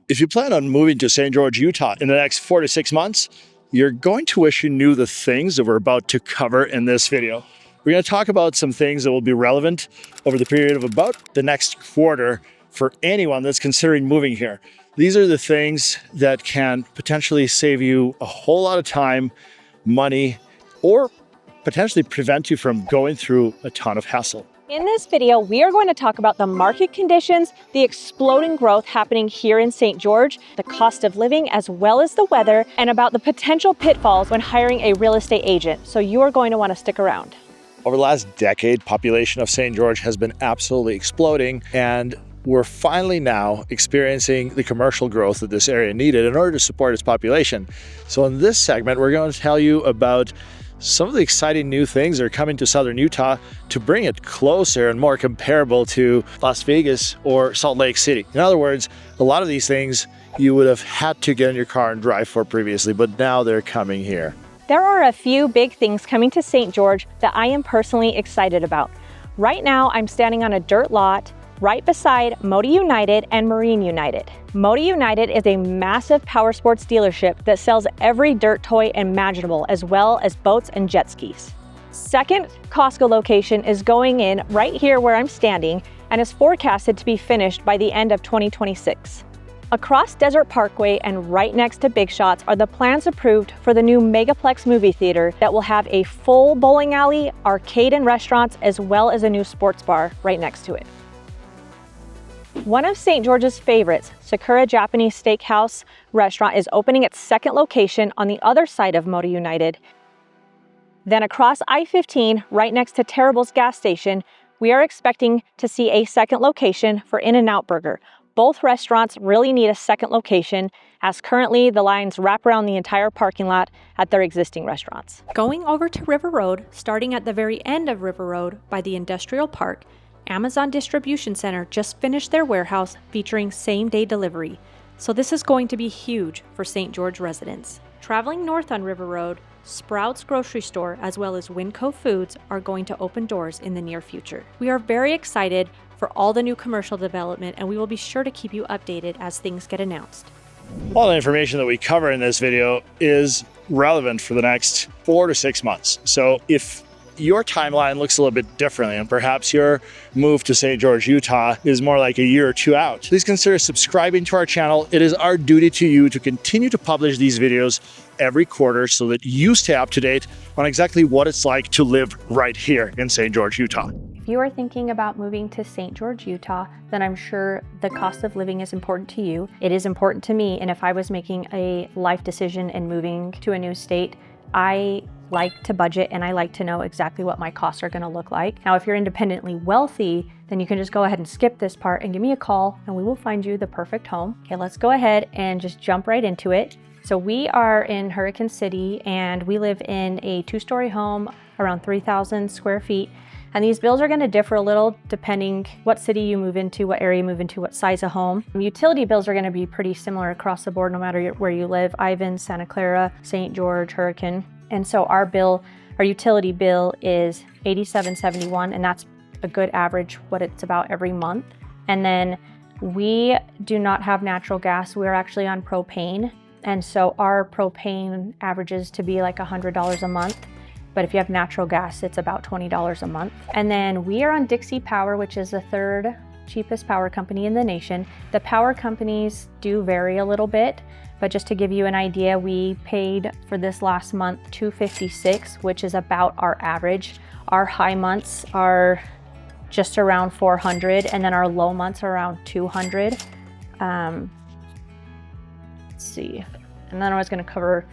If you plan on moving to St. George, Utah in the next 4 to 6 months, you're going to wish you knew the things that we're about to cover in this video. We're going to talk about some things that will be relevant over the period of about the next quarter for anyone that's considering moving here. These are the things that can potentially save you a whole lot of time, money, or potentially prevent you from going through a ton of hassle. In this video, we are going to talk about the market conditions, the exploding growth happening here in St. George, the cost of living, as well as the weather, and about the potential pitfalls when hiring a real estate agent. So you are going to want to stick around. Over the last decade, population of St. George has been absolutely exploding, and we're finally now experiencing the commercial growth that this area needed in order to support its population. So in this segment, we're going to tell you about some of the exciting new things that are coming to Southern Utah to bring it closer and more comparable to Las Vegas or Salt Lake City. In other words, a lot of these things you would have had to get in your car and drive for previously, but now they're coming here. There are a few big things coming to St. George that I am personally excited about. Right now, I'm standing on a dirt lot right beside Modi United and Marine United. Modi United is a massive power sports dealership that sells every dirt toy imaginable, as well as boats and jet skis. Second Costco location is going in right here where I'm standing and is forecasted to be finished by the end of 2026. Across Desert Parkway and right next to Big Shots are the plans approved for the new Megaplex movie theater that will have a full bowling alley, arcade and restaurants, as well as a new sports bar right next to it. One of St. George's favorites, Sakura Japanese Steakhouse restaurant, is opening its second location on the other side of Modi United. Then across I-15, right next to Terrible's gas station, we are expecting to see a second location for In-N-Out Burger. Both restaurants really need a second location, as currently the lines wrap around the entire parking lot at their existing restaurants. Going over to River Road, starting at the very end of River Road by the Industrial Park, Amazon Distribution Center just finished their warehouse featuring same-day delivery. So this is going to be huge for St. George residents. Traveling north on River Road, Sprouts Grocery Store as well as Winco Foods are going to open doors in the near future. We are very excited for all the new commercial development, and we will be sure to keep you updated as things get announced. All the information that we cover in this video is relevant for the next 4 to 6 months. So if your timeline looks a little bit differently, and perhaps your move to St. George, Utah is more like a year or two out, please consider subscribing to our channel. It is our duty to you to continue to publish these videos every quarter so that you stay up to date on exactly what it's like to live right here in St. George, Utah. If you are thinking about moving to St. George, Utah, then I'm sure the cost of living is important to you. It is important to me, and if I was making a life decision and moving to a new state, I like to budget and I like to know exactly what my costs are going to look like. Now, if you're independently wealthy, then you can just go ahead and skip this part and give me a call and we will find you the perfect home. Okay, let's go ahead and just jump right into it. So we are in Hurricane City and we live in a 2-story home around 3,000 square feet. And these bills are going to differ a little depending what city you move into, what area you move into, what size of home. Utility bills are going to be pretty similar across the board no matter where you live. Ivan, Santa Clara, St. George, Hurricane. And so our utility bill is $87.71, and that's a good average what it's about every month. And then we do not have natural gas. We're actually on propane. And so our propane averages to be like $100 a month. But if you have natural gas, it's about $20 a month. And then we are on Dixie Power, which is the third cheapest power company in the nation. The power companies do vary a little bit, but just to give you an idea, we paid for this last month $256, which is about our average. Our high months are just around $400, and then our low months are around $200. Let's see. And then I was going to cover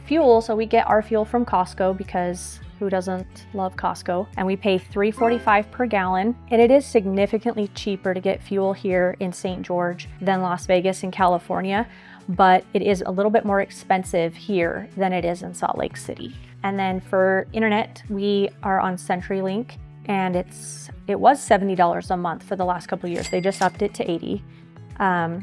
fuel. So we get our fuel from Costco because who doesn't love Costco? And we pay $3.45 per gallon. And it is significantly cheaper to get fuel here in St. George than Las Vegas and California, but it is a little bit more expensive here than it is in Salt Lake City. And then for internet, we are on CenturyLink, and it was $70 a month for the last couple of years. They just upped it to $80.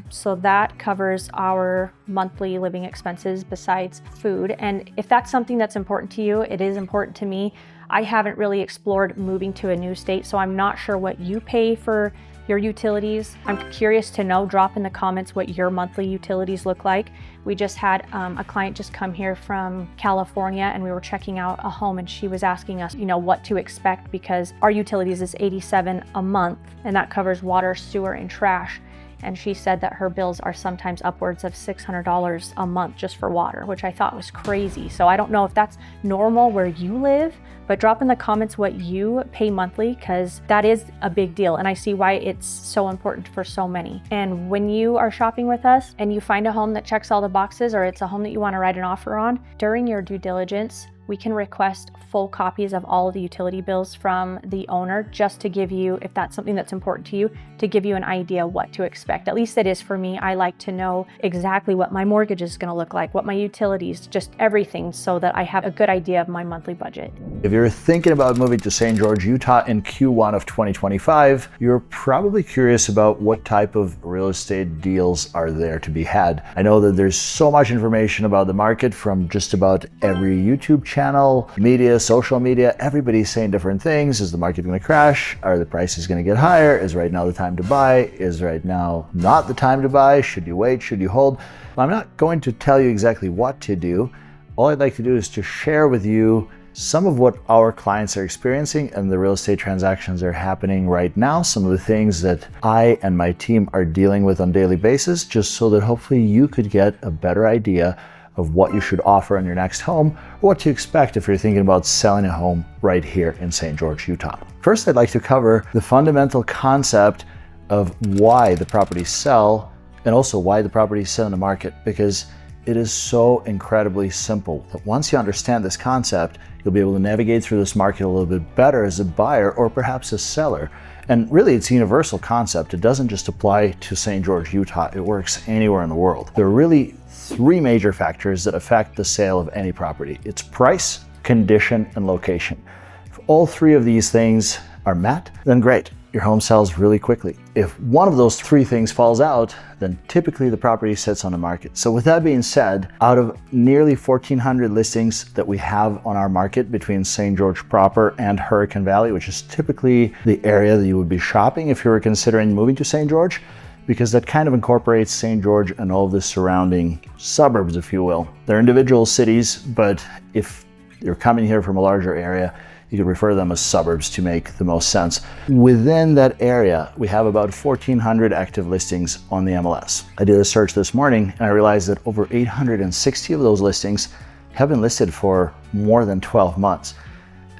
So that covers our monthly living expenses besides food. And if that's something that's important to you, it is important to me. I haven't really explored moving to a new state, so I'm not sure what you pay for your utilities. I'm curious to know, drop in the comments what your monthly utilities look like. We just had a client just come here from California, and we were checking out a home, and she was asking us, what to expect, because our utilities is $87 a month, and that covers water, sewer, and trash. And she said that her bills are sometimes upwards of $600 a month just for water, which I thought was crazy. So I don't know if that's normal where you live, but drop in the comments what you pay monthly, because that is a big deal. And I see why it's so important for so many. And when you are shopping with us and you find a home that checks all the boxes, or it's a home that you want to write an offer on, during your due diligence, we can request full copies of all of the utility bills from the owner, just to give you, if that's something that's important to you, to give you an idea what to expect. At least it is for me. I like to know exactly what my mortgage is going to look like, what my utilities, just everything, so that I have a good idea of my monthly budget. If you're thinking about moving to St. George, Utah in Q1 of 2025, you're probably curious about what type of real estate deals are there to be had. I know that there's so much information about the market from just about every YouTube channel, media, social media. Everybody's saying different things. Is the market going to crash? Are the prices going to get higher? Is right now the time to buy? Is right now not the time to buy? Should you wait? Should you hold? I'm not going to tell you exactly what to do. All I'd like to do is to share with you some of what our clients are experiencing and the real estate transactions that are happening right now, some of the things that I and my team are dealing with on a daily basis, just so that hopefully you could get a better idea of what you should offer on your next home, or what to expect if you're thinking about selling a home right here in St. George, Utah. First, I'd like to cover the fundamental concept of why the properties sell, and also why the properties sell in the market, because it is so incredibly simple that once you understand this concept, you'll be able to navigate through this market a little bit better as a buyer or perhaps a seller. And really, it's a universal concept. It doesn't just apply to St. George, Utah. It works anywhere in the world. There are really three major factors that affect the sale of any property. It's price, condition, and location. If all three of these things are met, then great. Your home sells really quickly. If one of those three things falls out, then typically the property sits on the market. So with that being said, out of nearly 1,400 listings that we have on our market between St. George proper and Hurricane Valley, which is typically the area that you would be shopping if you were considering moving to St. George, because that kind of incorporates St. George and all the surrounding suburbs, if you will. They're individual cities, but if you're coming here from a larger area, you could refer to them as suburbs to make the most sense. Within that area, we have about 1,400 active listings on the MLS. I did a search this morning and I realized that over 860 of those listings have been listed for more than 12 months.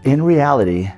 In reality,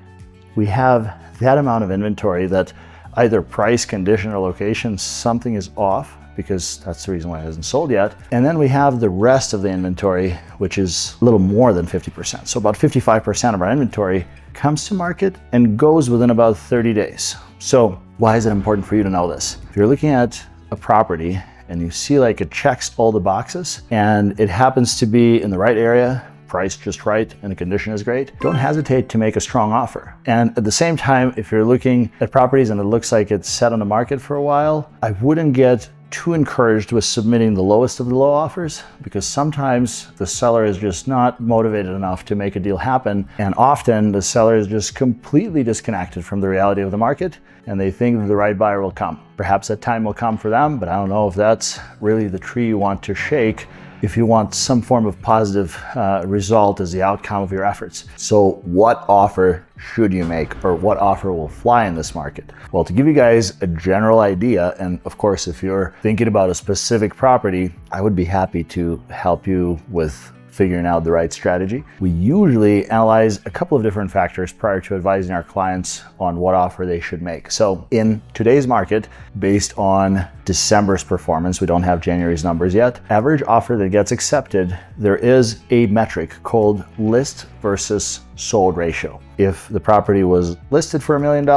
we have that amount of inventory that either price, condition, or location, something is off, because that's the reason why it hasn't sold yet. And then we have the rest of the inventory, which is a little more than 50%. So about 55% of our inventory comes to market and goes within about 30 days. So why is it important for you to know this? If you're looking at a property and you see like it checks all the boxes and it happens to be in the right area, price just right, and the condition is great, don't hesitate to make a strong offer. And at the same time, if you're looking at properties and it looks like it's set on the market for a while, I wouldn't get too encouraged with submitting the lowest of the low offers, because sometimes the seller is just not motivated enough to make a deal happen. And often the seller is just completely disconnected from the reality of the market, and they think that the right buyer will come. Perhaps that time will come for them, but I don't know if that's really the tree you want to shake if you want some form of positive result as the outcome of your efforts. So what offer should you make, or what offer will fly in this market? Well, to give you guys a general idea, and of course, if you're thinking about a specific property, I would be happy to help you with figuring out the right strategy. We usually analyze a couple of different factors prior to advising our clients on what offer they should make. So in today's market, based on December's performance, we don't have January's numbers yet, average offer that gets accepted, there is a metric called list versus sold ratio. If the property was listed for $1 million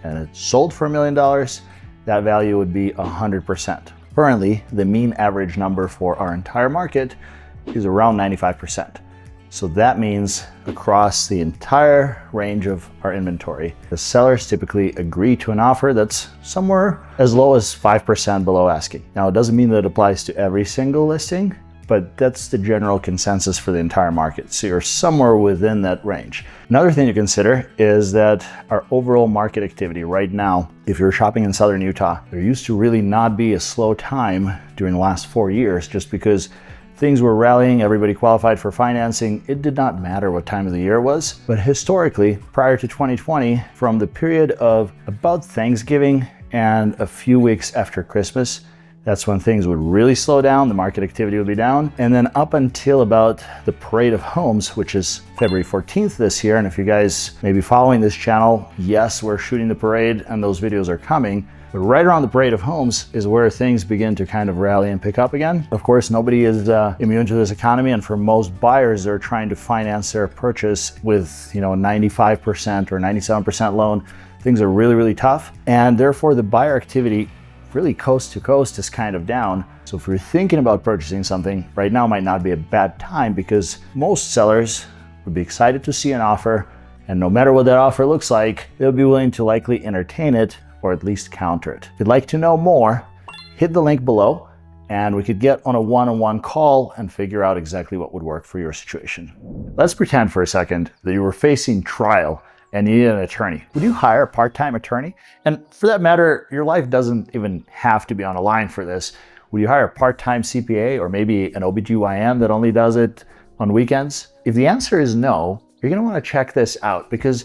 and it sold for $1 million, that value would be 100%. Currently, the mean average number for our entire market is around 95%. So that means across the entire range of our inventory, the sellers typically agree to an offer that's somewhere as low as 5% below asking. Now, it doesn't mean that it applies to every single listing, but that's the general consensus for the entire market. So you're somewhere within that range. Another thing to consider is that our overall market activity right now, if you're shopping in Southern Utah, there used to really not be a slow time during the last 4 years just because things were rallying, everybody qualified for financing. It did not matter what time of the year it was. But historically, prior to 2020, from the period of about Thanksgiving and a few weeks after Christmas, that's when things would really slow down, the market activity would be down. And then up until about the Parade of Homes, which is February 14th this year. And if you guys may be following this channel, yes, we're shooting the parade and those videos are coming. But right around the Parade of Homes is where things begin to kind of rally and pick up again. Of course, nobody is immune to this economy. And for most buyers, they're trying to finance their purchase with, 95% or 97% loan. Things are really, really tough. And therefore, the buyer activity really coast to coast is kind of down. So if you're thinking about purchasing something, right now might not be a bad time because most sellers would be excited to see an offer. And no matter what that offer looks like, they'll be willing to likely entertain it or at least counter it. If you'd like to know more, hit the link below and we could get on a one-on-one call and figure out exactly what would work for your situation. Let's pretend for a second that you were facing trial and you need an attorney. Would you hire a part-time attorney? And for that matter, your life doesn't even have to be on a line for this. Would you hire a part-time CPA or maybe an OBGYN that only does it on weekends? If the answer is no, you're gonna wanna check this out because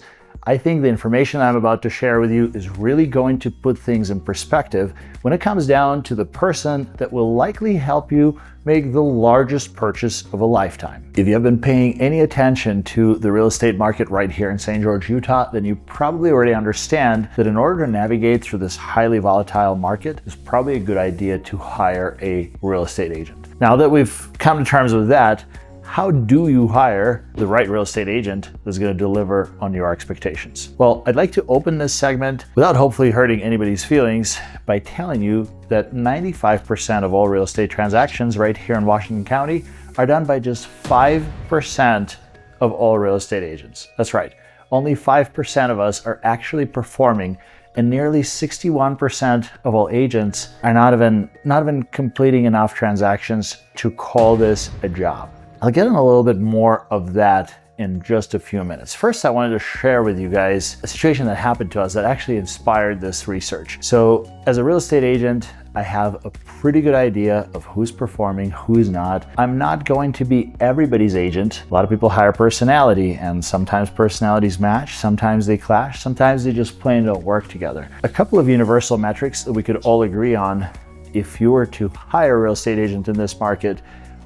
I think the information I'm about to share with you is really going to put things in perspective when it comes down to the person that will likely help you make the largest purchase of a lifetime. If you have been paying any attention to the real estate market right here in St. George, Utah, then you probably already understand that in order to navigate through this highly volatile market, it's probably a good idea to hire a real estate agent. Now that we've come to terms with that, how do you hire the right real estate agent that's going to deliver on your expectations? Well, I'd like to open this segment without hopefully hurting anybody's feelings by telling you that 95% of all real estate transactions right here in Washington County are done by just 5% of all real estate agents. That's right. Only 5% of us are actually performing, and nearly 61% of all agents are not even completing enough transactions to call this a job. I'll get in a little bit more of that in just a few minutes. First, I wanted to share with you guys a situation that happened to us that actually inspired this research. So as a real estate agent, I have a pretty good idea of who's performing, who's not. I'm not going to be everybody's agent. A lot of people hire personality, and sometimes personalities match, sometimes they clash, sometimes they just plain don't work together. A couple of universal metrics that we could all agree on if you were to hire a real estate agent in this market.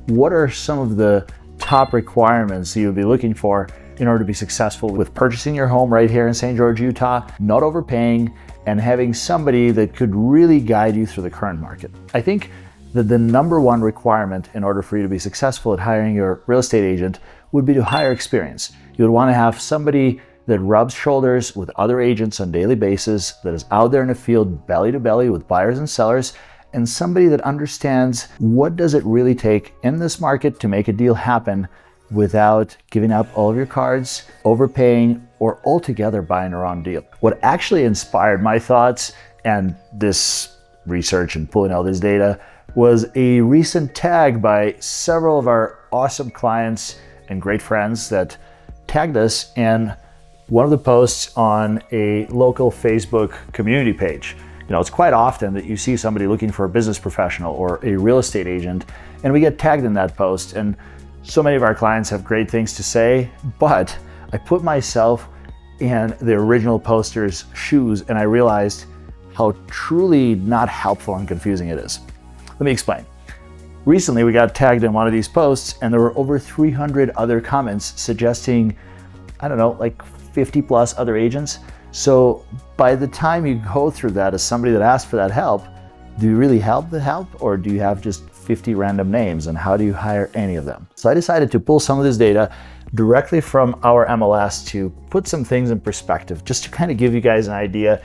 What are some of the top requirements that you'll be looking for in order to be successful with purchasing your home right here in St. George, Utah, not overpaying, and having somebody that could really guide you through the current market? I think that the number one requirement in order for you to be successful at hiring your real estate agent would be to hire experience. You would want to have somebody that rubs shoulders with other agents on a daily basis, that is out there in the field belly to belly with buyers and sellers, and somebody that understands what does it really take in this market to make a deal happen without giving up all of your cards, overpaying, or altogether buying a wrong deal. What actually inspired my thoughts and this research and pulling all this data was a recent tag by several of our awesome clients and great friends that tagged us in one of the posts on a local Facebook community page. It's quite often that you see somebody looking for a business professional or a real estate agent, and we get tagged in that post. And so many of our clients have great things to say, but I put myself in the original poster's shoes and I realized how truly not helpful and confusing it is. Let me explain. Recently, we got tagged in one of these posts and there were over 300 other comments suggesting, like 50 plus other agents. So by the time you go through that as somebody that asked for that help, do you really help the help, or do you have just 50 random names, and how do you hire any of them? So I decided to pull some of this data directly from our MLS to put some things in perspective, just to kind of give you guys an idea.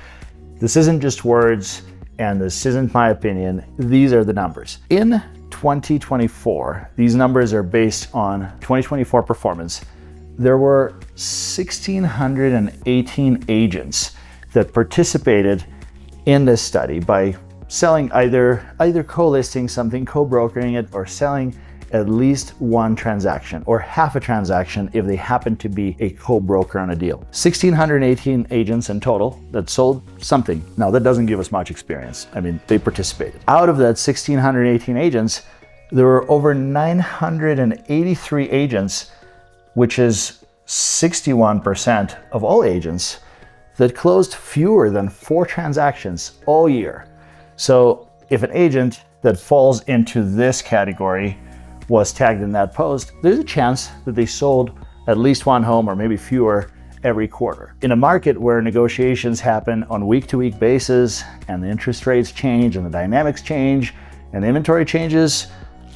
This isn't just words, and this isn't my opinion. These are the numbers. In 2024, these numbers are based on 2024 performance. There were 1,618 agents that participated in this study by selling either co-listing something, co-brokering it, or selling at least one transaction or half a transaction if they happen to be a co-broker on a deal. 1,618 agents in total that sold something. Now that doesn't give us much experience. I mean, they participated. Out of that 1,618 agents, there were over 983 agents, which is 61% of all agents, that closed fewer than 4 transactions all year. So if an agent that falls into this category was tagged in that post, there's a chance that they sold at least one home or maybe fewer every quarter. In a market where negotiations happen on week-to-week basis and the interest rates change and the dynamics change and the inventory changes,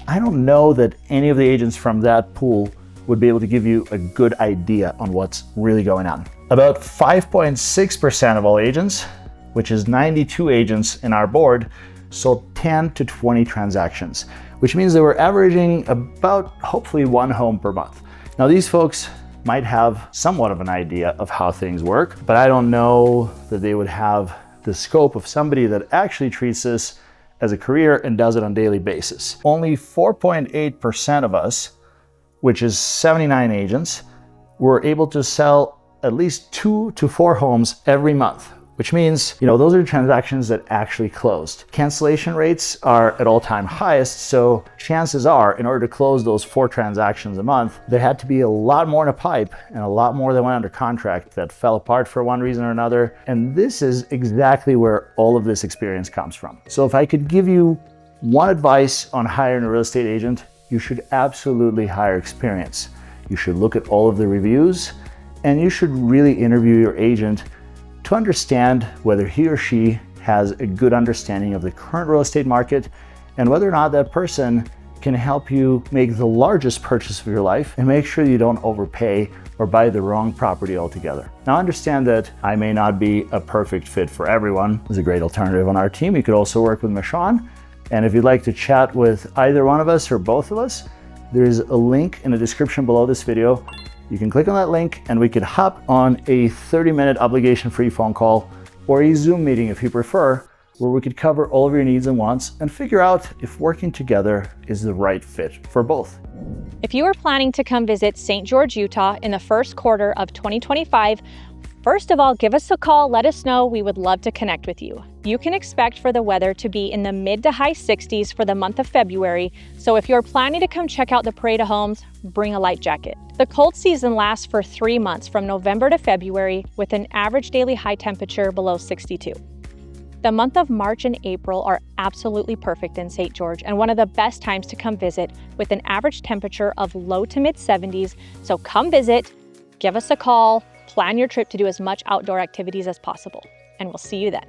I don't know that any of the agents from that pool would be able to give you a good idea on what's really going on. About 5.6% of all agents, which is 92 agents in our board, sold 10 to 20 transactions, which means they were averaging about hopefully one home per month. Now these folks might have somewhat of an idea of how things work, but I don't know that they would have the scope of somebody that actually treats this as a career and does it on a daily basis. Only 4.8% of us, which is 79 agents, were able to sell at least 2 to 4 homes every month, which means, those are transactions that actually closed. Cancellation rates are at all-time highest, so chances are, in order to close those 4 transactions a month, there had to be a lot more in a pipe and a lot more that went under contract that fell apart for one reason or another. And this is exactly where all of this experience comes from. So if I could give you one advice on hiring a real estate agent, you should absolutely hire experience. You should look at all of the reviews, and you should really interview your agent to understand whether he or she has a good understanding of the current real estate market and whether or not that person can help you make the largest purchase of your life and make sure you don't overpay or buy the wrong property altogether. Now understand that I may not be a perfect fit for everyone. There's a great alternative on our team. You could also work with Michon. And if you'd like to chat with either one of us or both of us, there's a link in the description below this video. You can click on that link and we could hop on a 30-minute obligation-free phone call or a Zoom meeting if you prefer, where we could cover all of your needs and wants and figure out if working together is the right fit for both. If you are planning to come visit St. George, Utah in the first quarter of 2025, first of all, give us a call, let us know. We would love to connect with you. You can expect for the weather to be in the mid to high 60s for the month of February, so if you're planning to come check out the parade of homes, bring a light jacket. The cold season lasts for 3 months from November to February with an average daily high temperature below 62. The month of March and April are absolutely perfect in St. George and one of the best times to come visit with an average temperature of low to mid 70s, so come visit, give us a call, plan your trip to do as much outdoor activities as possible, and we'll see you then.